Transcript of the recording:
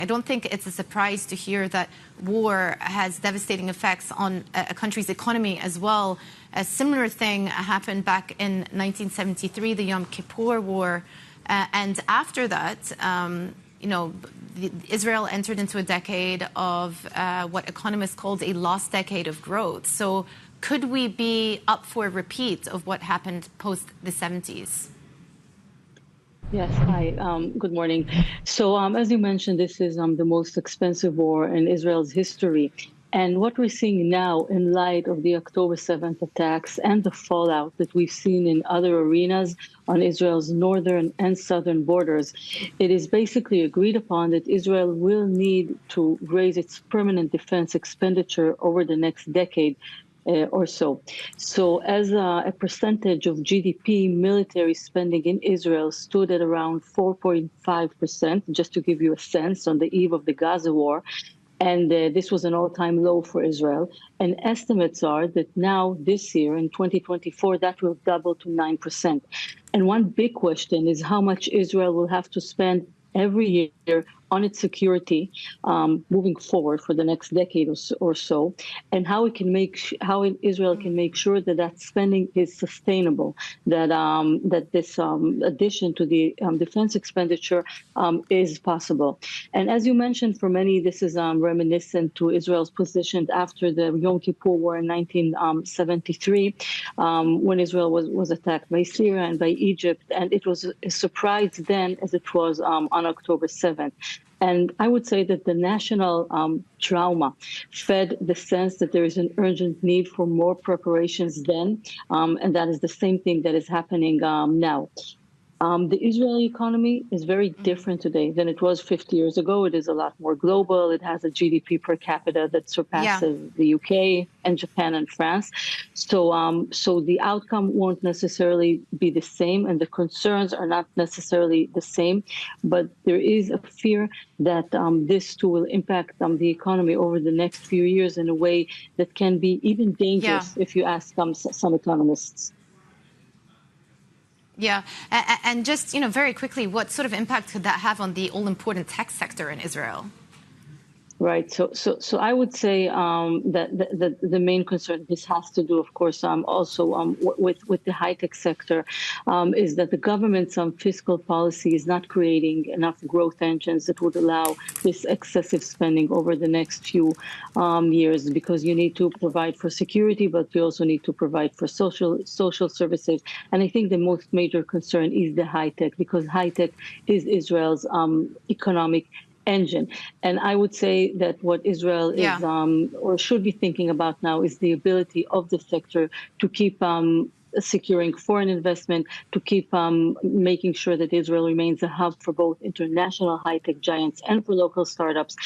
I don't think it's a surprise to hear that war has devastating effects on a country's economy as well. A similar thing happened back in 1973, the Yom Kippur War. And after that, Israel entered into a decade of what economists called a lost decade of growth. So could we be up for a repeat of what happened post the 70s? Yes, hi, good morning. So as you mentioned, this is the most expensive war in Israel's history. And what we're seeing now in light of the October 7th attacks and the fallout that we've seen in other arenas on Israel's northern and southern borders, it is basically agreed upon that Israel will need to raise its permanent defense expenditure over the next decade or so. So as a percentage of GDP, military spending in Israel stood at around 4.5%, just to give you a sense, on the eve of the Gaza war. And this was an all-time low for Israel. And estimates are that now, this year, in 2024, that will double to 9%. And one big question is how much Israel will have to spend every year on its security moving forward for the next decade or so, and how Israel can make sure that that spending is sustainable, that this addition to the defense expenditure is possible. And as you mentioned, for many, this is reminiscent to Israel's position after the Yom Kippur War in 1973, when Israel was attacked by Syria and by Egypt, and it was a surprise then as it was on October 7th. And I would say that the national trauma fed the sense that there is an urgent need for more preparations then, and that is the same thing that is happening now. The Israeli economy is very different today than it was 50 years ago. It is a lot more global. It has a GDP per capita that surpasses the UK and Japan and France. So the outcome won't necessarily be the same, and the concerns are not necessarily the same. But there is a fear that this too will impact the economy over the next few years in a way that can be even dangerous if you ask some economists. Yeah, and just, very quickly, what sort of impact could that have on the all-important tech sector in Israel? Right. So I would say that the main concern, this has to do, of course, also with the high-tech sector, is that the government's fiscal policy is not creating enough growth engines that would allow this excessive spending over the next few years, because you need to provide for security, but you also need to provide for social services. And I think the most major concern is the high-tech, because high-tech is Israel's economic engine. And I would say that what Israel is or should be thinking about now is the ability of the sector to keep securing foreign investment, to keep making sure that Israel remains a hub for both international high-tech giants and for local startups.